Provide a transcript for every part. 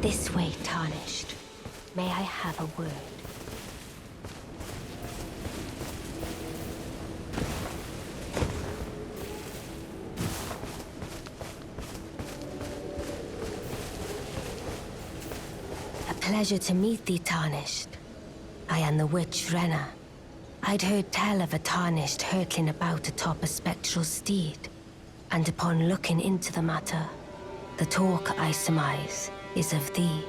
This way, Tarnished. May I have a word? A pleasure to meet thee, Tarnished. I am the witch Renna. I'd heard tell of a Tarnished hurtling about atop a spectral steed, and upon looking into the matter, the talk, I surmise, is of thee.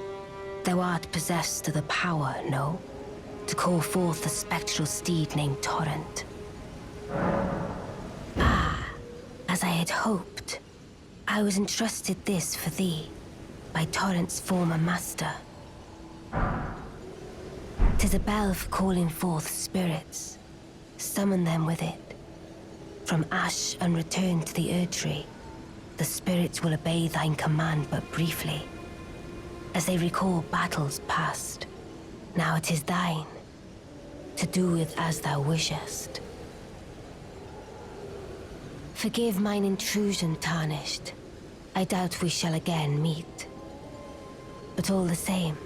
Thou art possessed of the power, no? To call forth a spectral steed named Torrent. Ah, as I had hoped. I was entrusted this for thee, by Torrent's former master. 'Tis a bell for calling forth spirits. Summon them with it. From ash and return to the Erdtree, the spirits will obey thine command but briefly, as they recall battles past. Now it is thine, to do with as thou wishest. Forgive mine intrusion, Tarnished. I doubt we shall again meet. But all the same,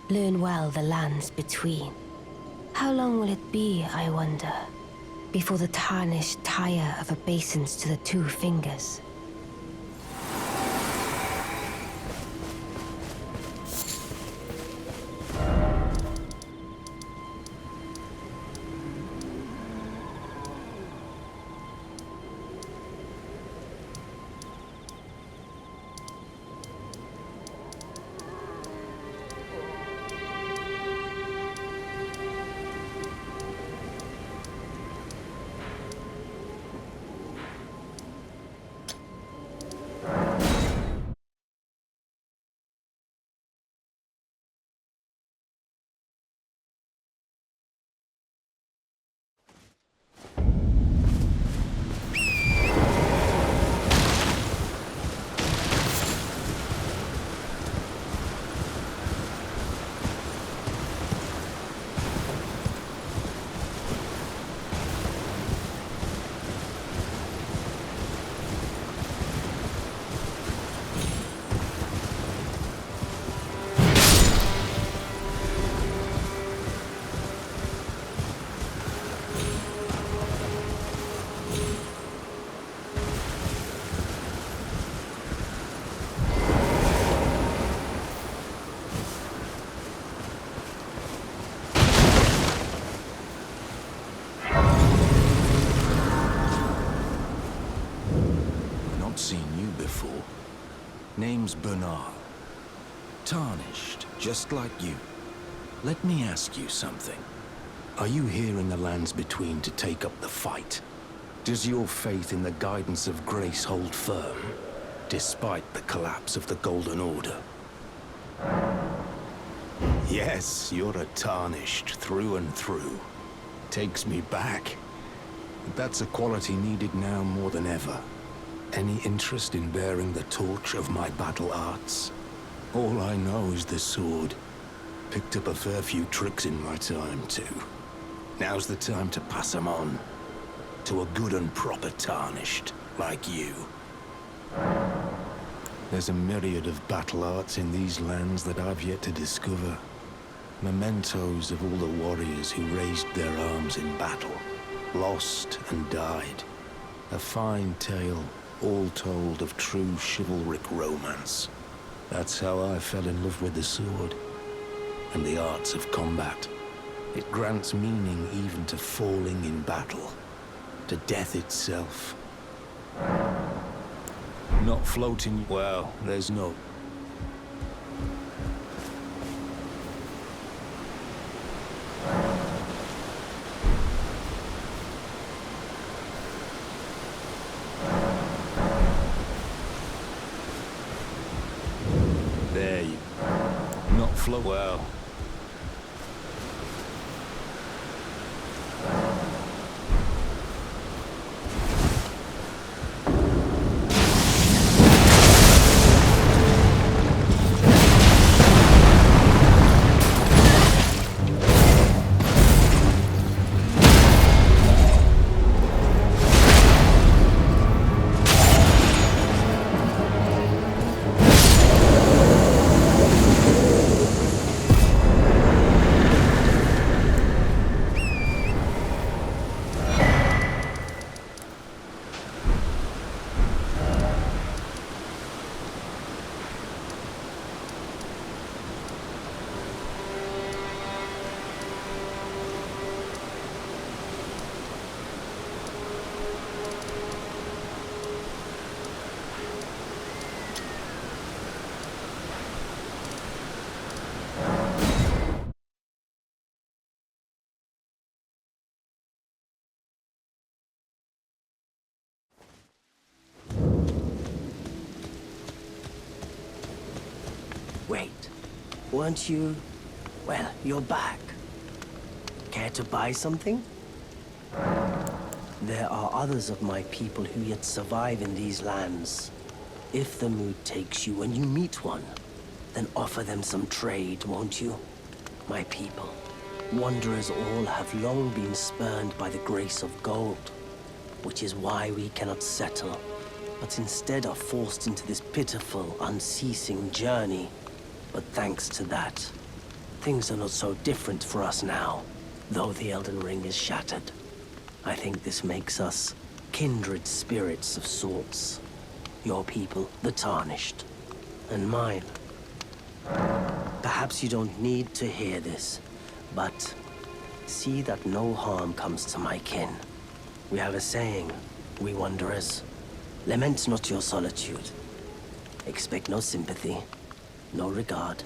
learn well the lands between. How long will it be, I wonder, before the Tarnished tire of obeisance to the two fingers? Name's Bernal. Tarnished, just like you. Let me ask you something. Are you here in the lands between to take up the fight? Does your faith in the guidance of grace hold firm, despite the collapse of the Golden Order? Yes, you're a Tarnished through and through. Takes me back. But that's a quality needed now more than ever. Any interest in bearing the torch of my battle arts? All I know is the sword. Picked up a fair few tricks in my time, too. Now's the time to pass them on. To a good and proper Tarnished, like you. There's a myriad of battle arts in these lands that I've yet to discover. Mementos of all the warriors who raised their arms in battle, lost and died. A fine tale, all told of true chivalric romance. That's how I fell in love with the sword, and the arts of combat. It grants meaning even to falling in battle, to death itself. Not floating, well, there's no... There you... Not float well. Weren't you... Well, you're back. Care to buy something? There are others of my people who yet survive in these lands. If the mood takes you when you meet one, then offer them some trade, won't you? My people, wanderers all have long been spurned by the grace of gold, which is why we cannot settle, but instead are forced into this pitiful, unceasing journey. But thanks to that, things are not so different for us now, though the Elden Ring is shattered. I think this makes us kindred spirits of sorts. Your people, the Tarnished, and mine. Perhaps you don't need to hear this, but see that no harm comes to my kin. We have a saying, we wanderers, lament not your solitude. Expect no sympathy, no regard,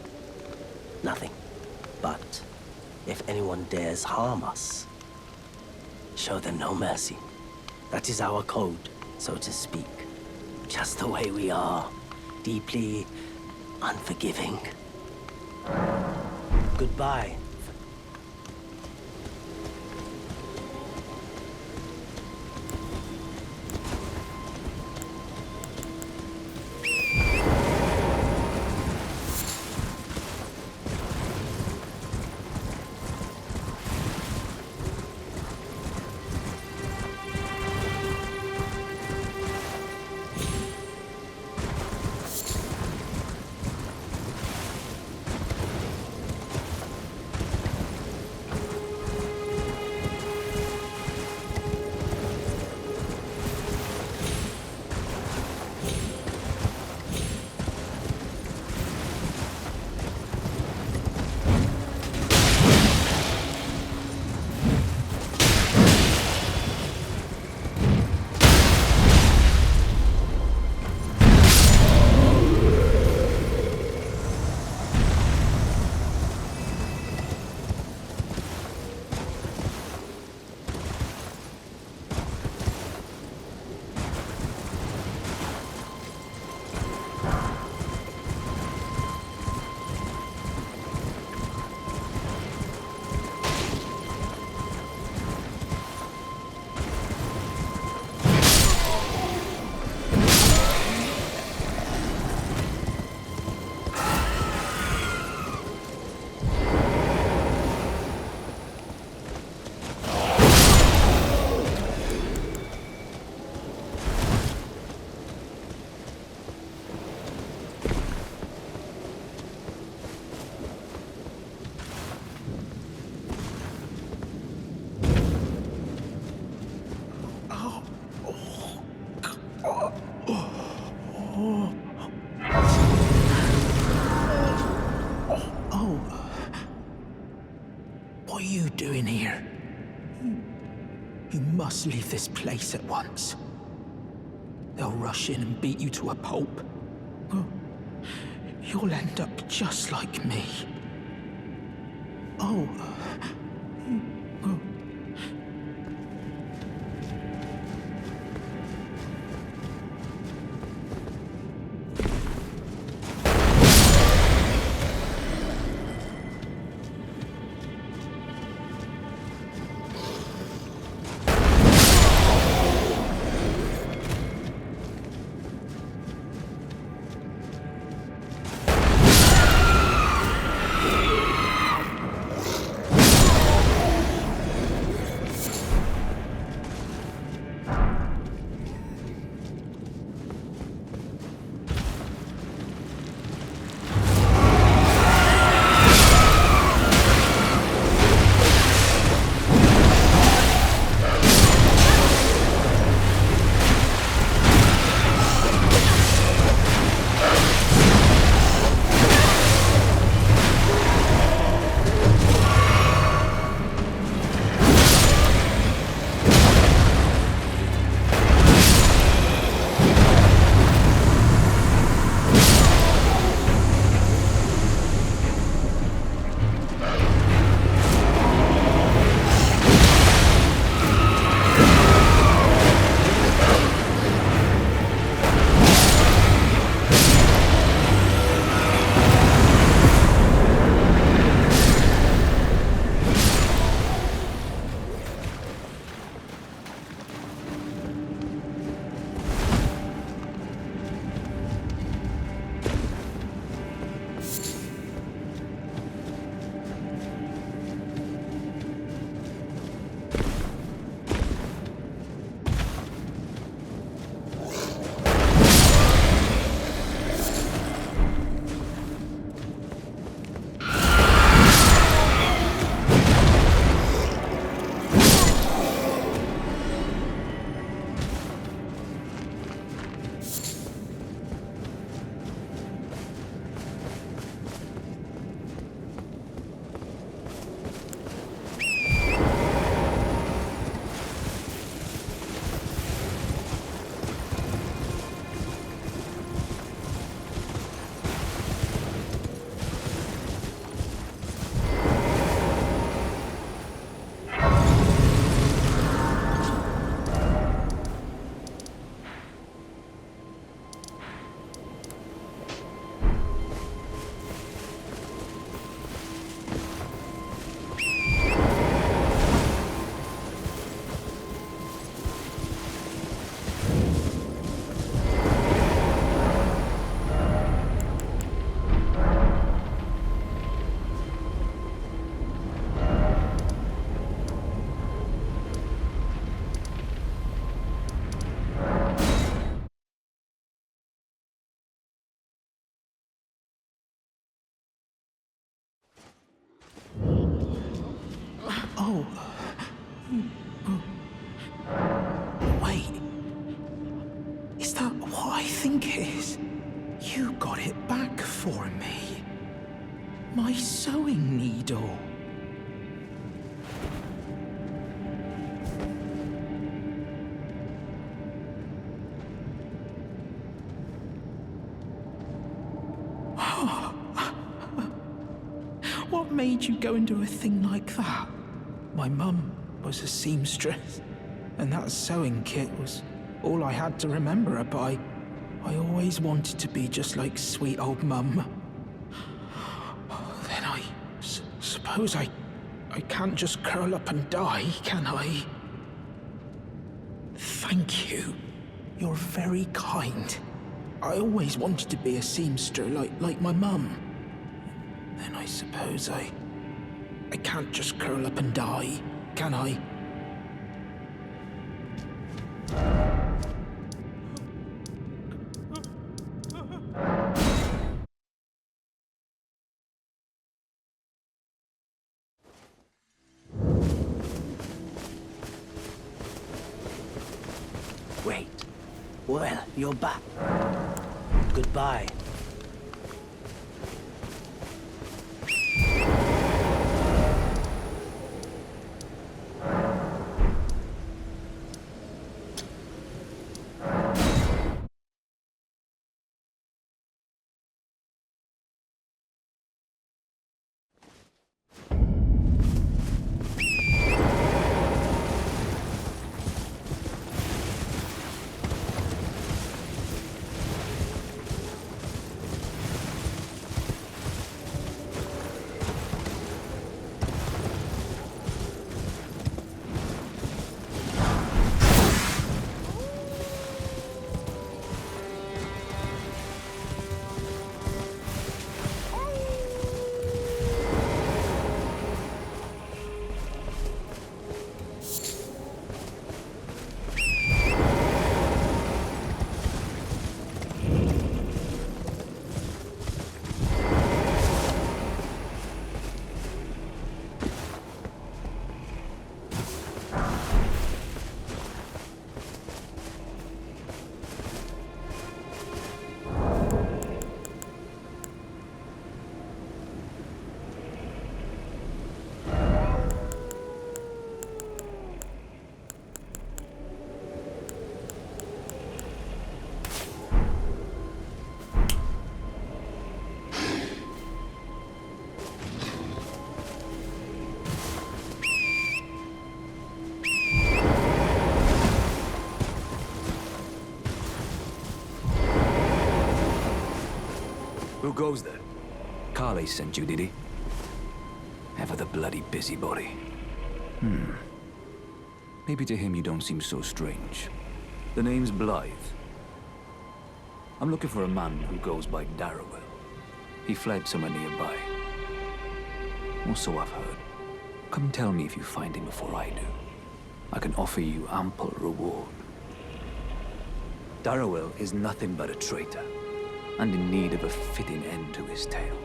nothing. But if anyone dares harm us, show them no mercy. That is our code, so to speak. Just the way we are, deeply unforgiving. Goodbye. What are you doing here? You must leave this place at once. They'll rush in and beat you to a pulp. You'll end up just like me. Oh. now. Wait. Is that what I think it is? You got it back for me. My sewing needle. What made you go and do a thing like that? My mum was a seamstress, and that sewing kit was all I had to remember her by. I always wanted to be just like sweet old mum. Then I suppose I can't just curl up and die, can I? Thank you. You're very kind. I always wanted to be a seamster like my mum. Then I suppose I can't just curl up and die, can I? Wait. Well, you're back. Goodbye. Who goes there? Carley sent you, did he? Ever the bloody busybody. Maybe to him you don't seem so strange. The name's Blythe. I'm looking for a man who goes by Darrowell. He fled somewhere nearby. Or so I've heard. Come tell me if you find him before I do. I can offer you ample reward. Darrowell is nothing but a traitor, and in need of a fitting end to his tale.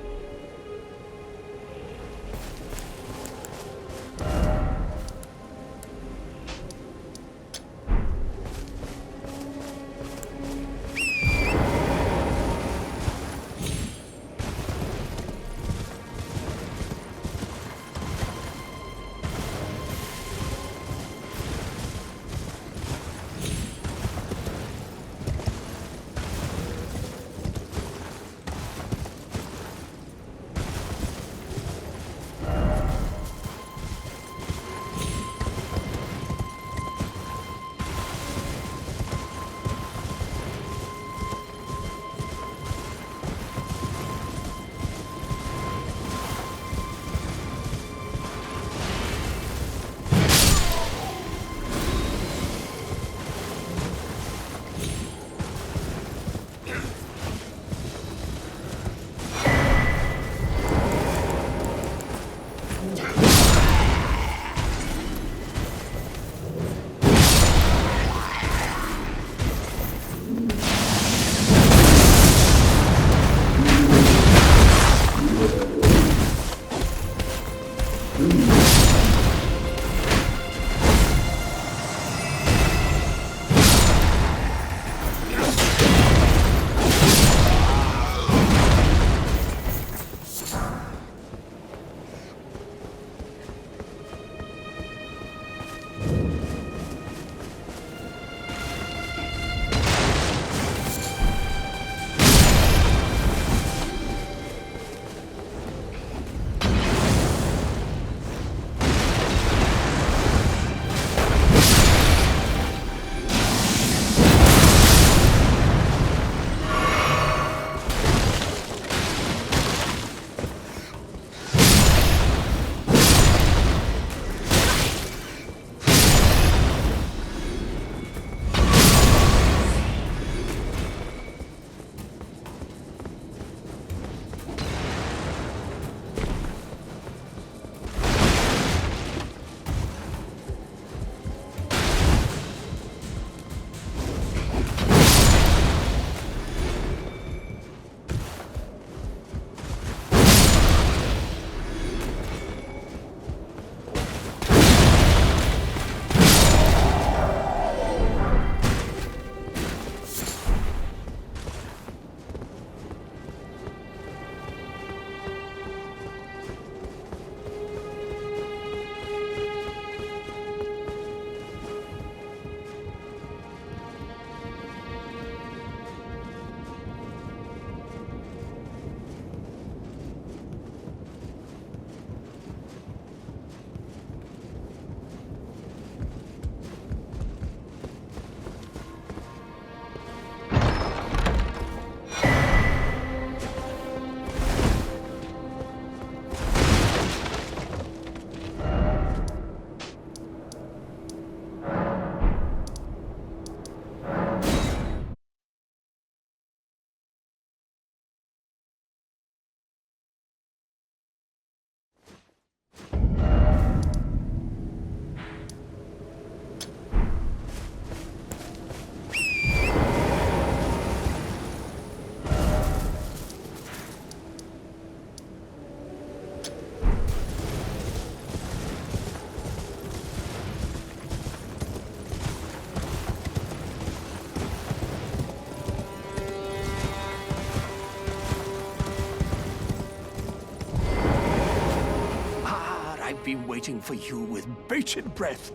I've been waiting for you with bated breath.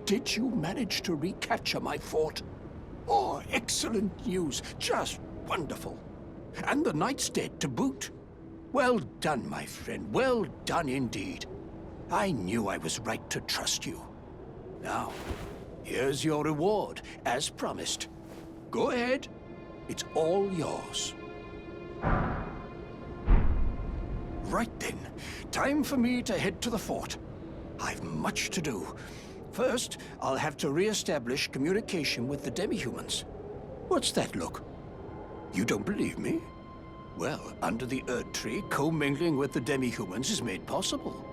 Did you manage to recapture my fort? Oh, excellent news. Just wonderful. And the knight's dead to boot. Well done, my friend. Well done indeed. I knew I was right to trust you. Now, here's your reward, as promised. Go ahead. It's all yours. Right then. Time for me to head to the fort. I've much to do. First, I'll have to re-establish communication with the demi-humans. What's that look? You don't believe me? Well, under the Erd Tree, commingling with the demi-humans is made possible.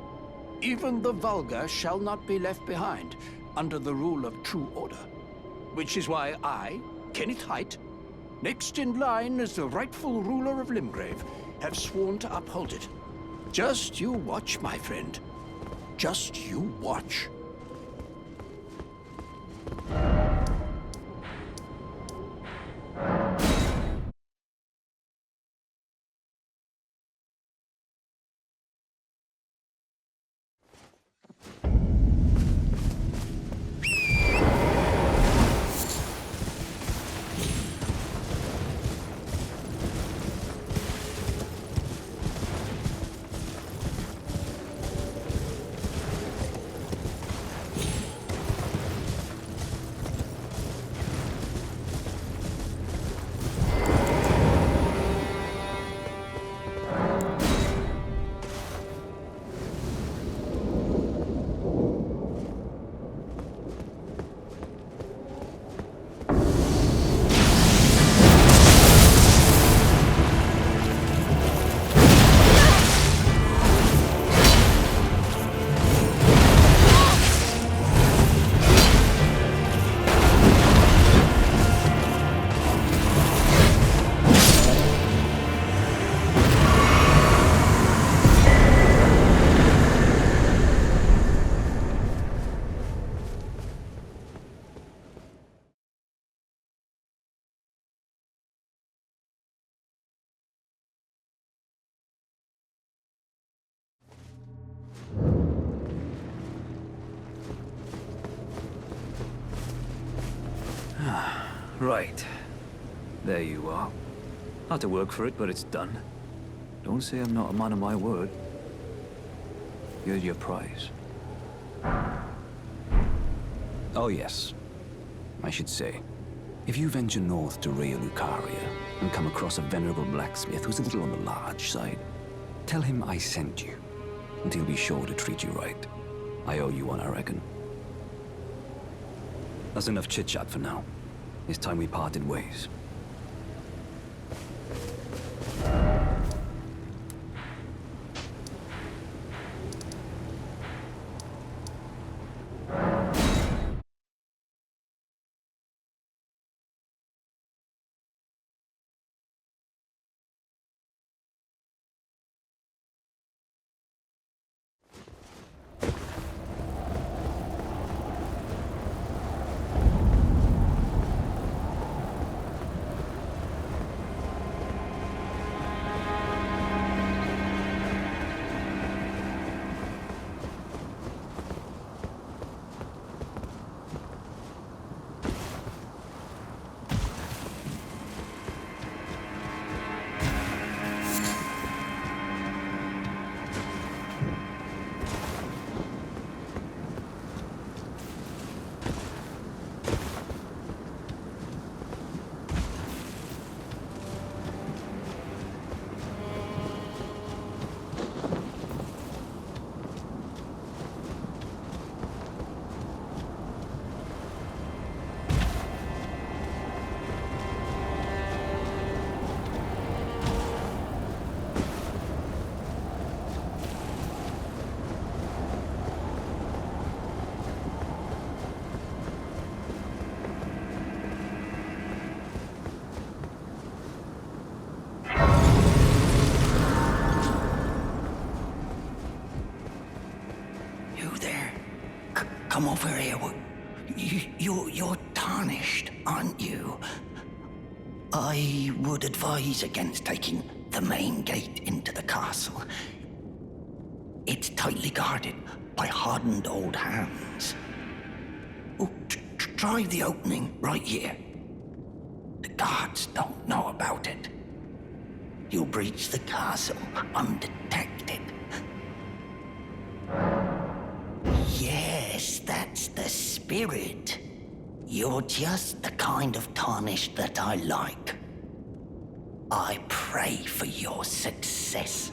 Even the vulgar shall not be left behind, under the rule of true order. Which is why I, Kenneth Haight, next in line as the rightful ruler of Limgrave, have sworn to uphold it. Just you watch, my friend. Just you watch. Right. There you are. Had to work for it, but it's done. Don't say I'm not a man of my word. Here's your prize. Oh yes. I should say, if you venture north to Raya Lucaria and come across a venerable blacksmith who's a little on the large side, tell him I sent you, and he'll be sure to treat you right. I owe you one, I reckon. That's enough chit-chat for now. It's time we parted ways. Come over here. You're tarnished, aren't you? I would advise against taking the main gate into the castle. It's tightly guarded, by hardened old hands. Oh, try the opening right here. The guards don't know about it. You'll breach the castle undetected. Yes, that's the spirit. You're just the kind of tarnished that I like. I pray for your success.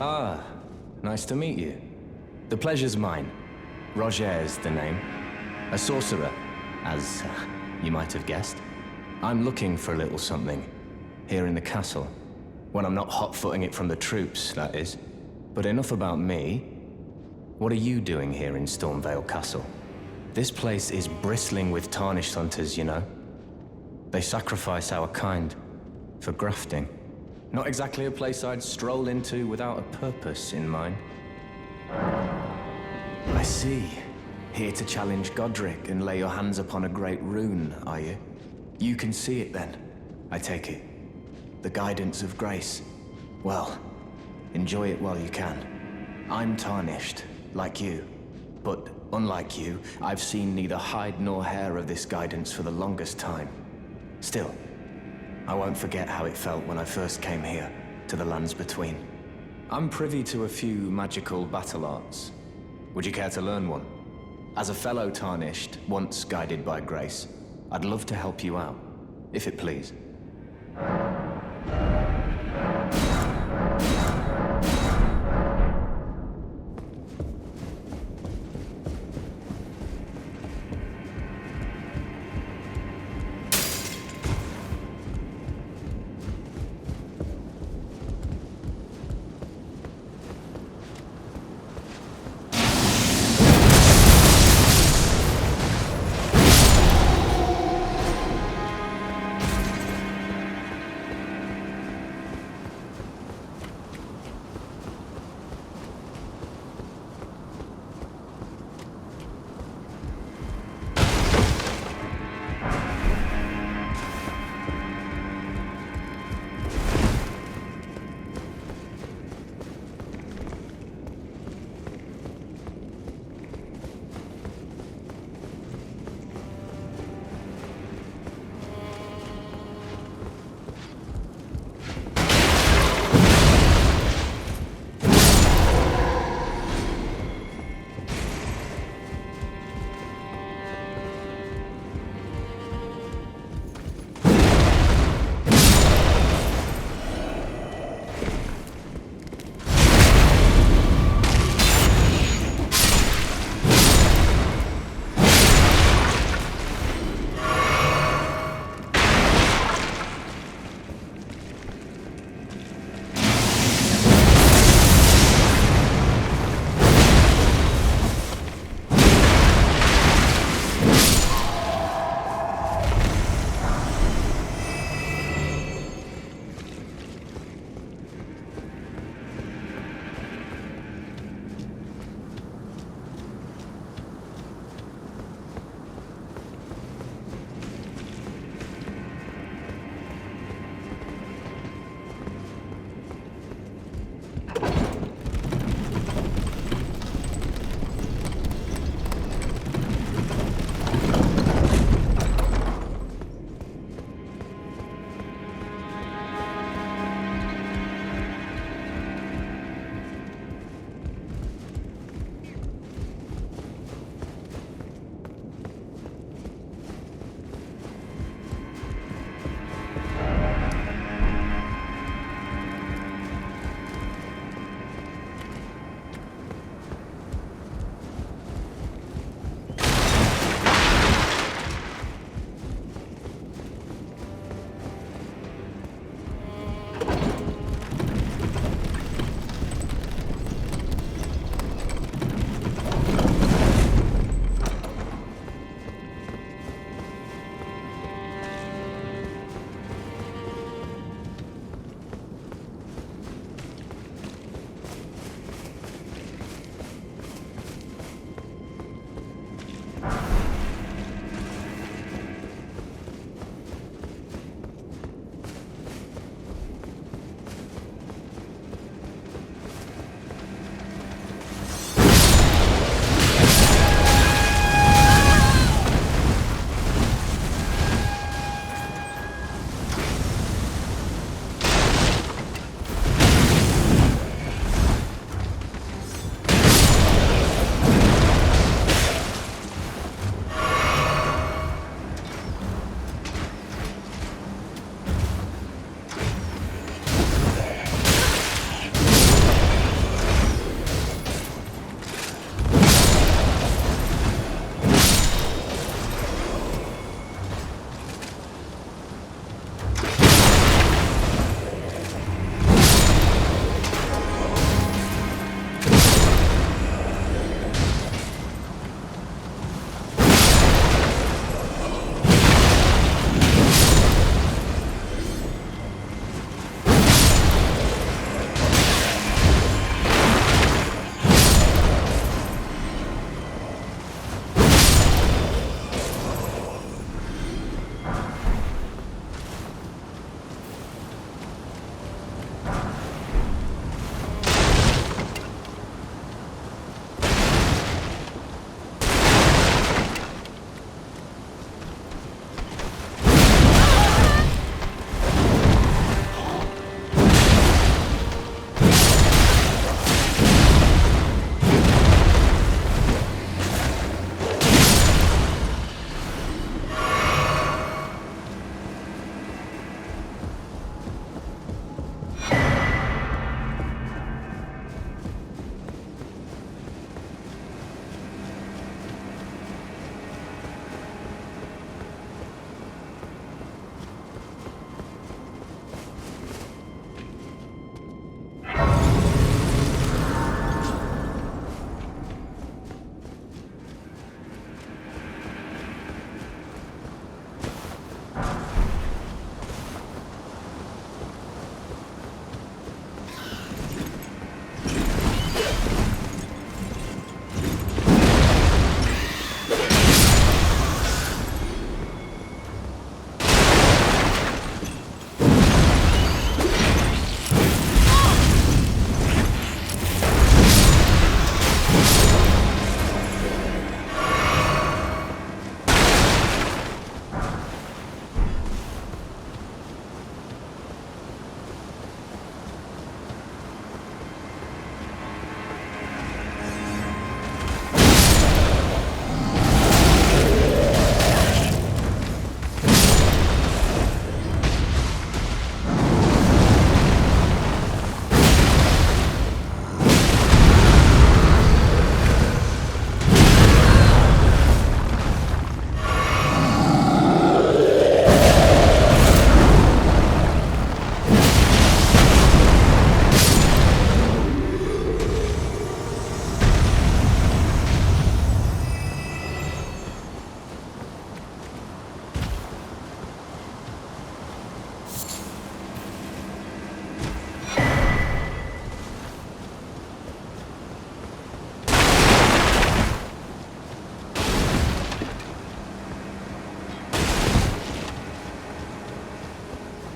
Ah, nice to meet you. The pleasure's mine. Roger's the name. A sorcerer, as you might have guessed. I'm looking for a little something here in the castle. When I'm not hot-footing it from the troops, that is. But enough about me. What are you doing here in Stormvale Castle? This place is bristling with tarnished hunters, you know. They sacrifice our kind for grafting. Not exactly a place I'd stroll into without a purpose in mind. I see. Here to challenge Godrick and lay your hands upon a great rune, are you? You can see it then, I take it. The guidance of grace. Well, enjoy it while you can. I'm tarnished, like you. But unlike you, I've seen neither hide nor hair of this guidance for the longest time. Still, I won't forget how it felt when I first came here, to the lands between. I'm privy to a few magical battle arts. Would you care to learn one? As a fellow tarnished, once guided by grace, I'd love to help you out, if it please.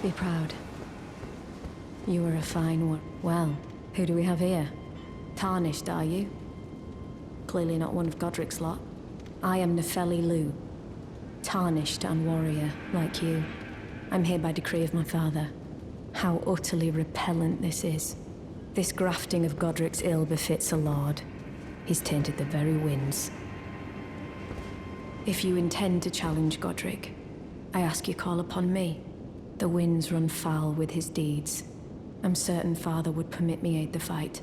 be proud. You were a fine one. Well, who do we have here? Tarnished, are you? Clearly not one of Godrick's lot. I am Nefeli Lu. Tarnished and warrior, like you. I'm here by decree of my father. How utterly repellent this is. This grafting of Godrick's ill befits a lord. He's tainted the very winds. If you intend to challenge Godrick, I ask you call upon me. The winds run foul with his deeds. I'm certain father would permit me aid the fight.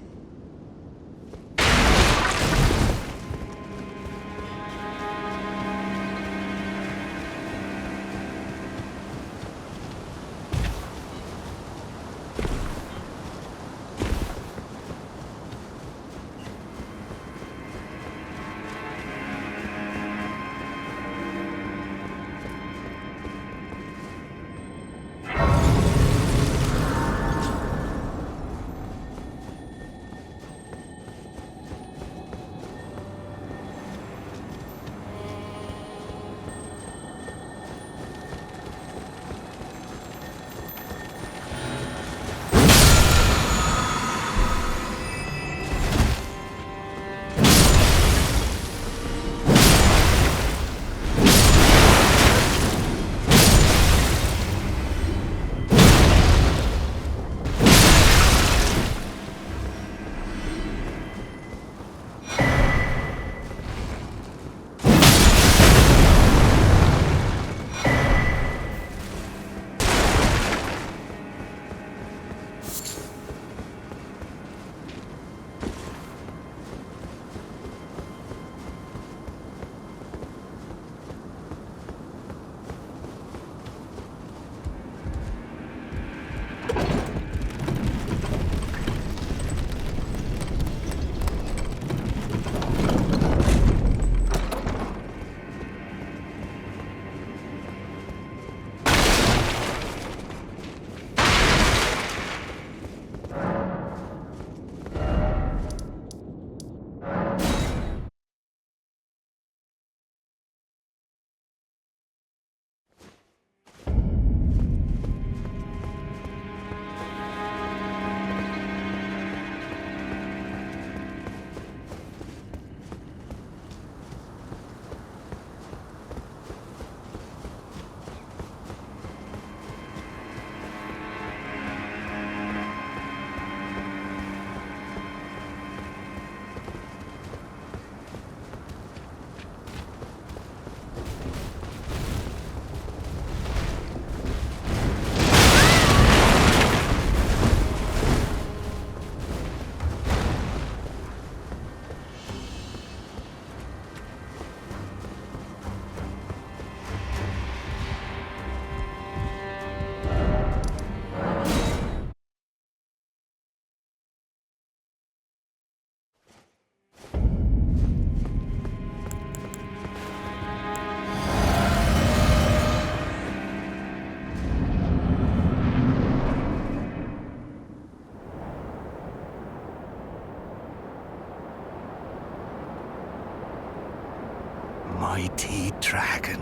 Mighty dragon,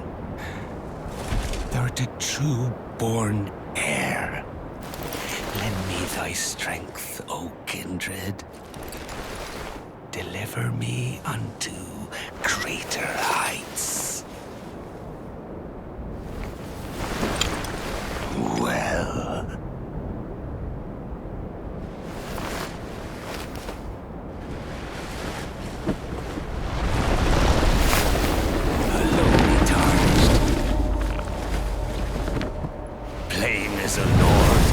thou'rt a true-born heir. Lend me thy strength, O kindred. Deliver me unto greater heights. Well. As a lord,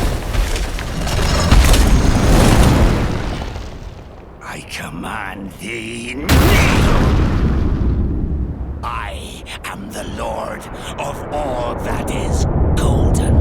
I command thee, kneel! I am the lord of all that is golden.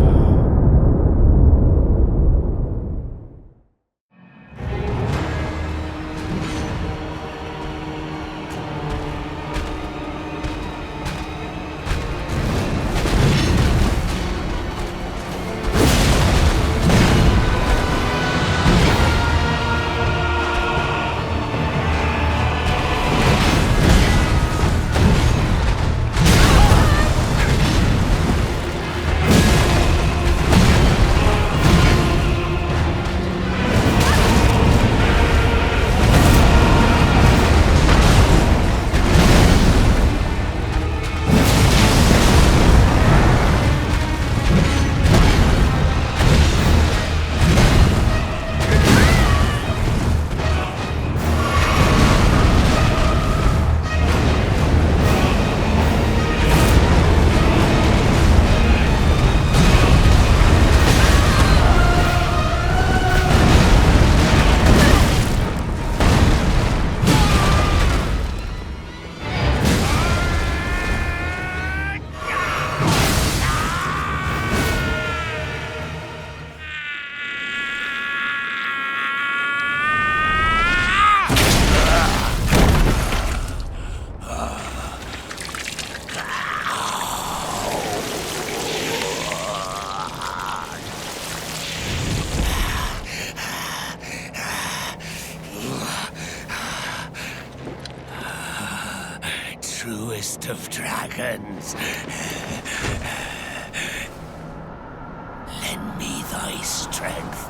truest of dragons. Lend me thy strength.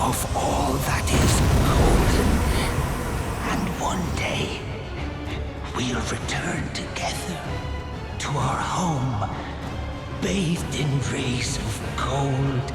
Of all that is golden, and one day we'll return together to our home, bathed in rays of gold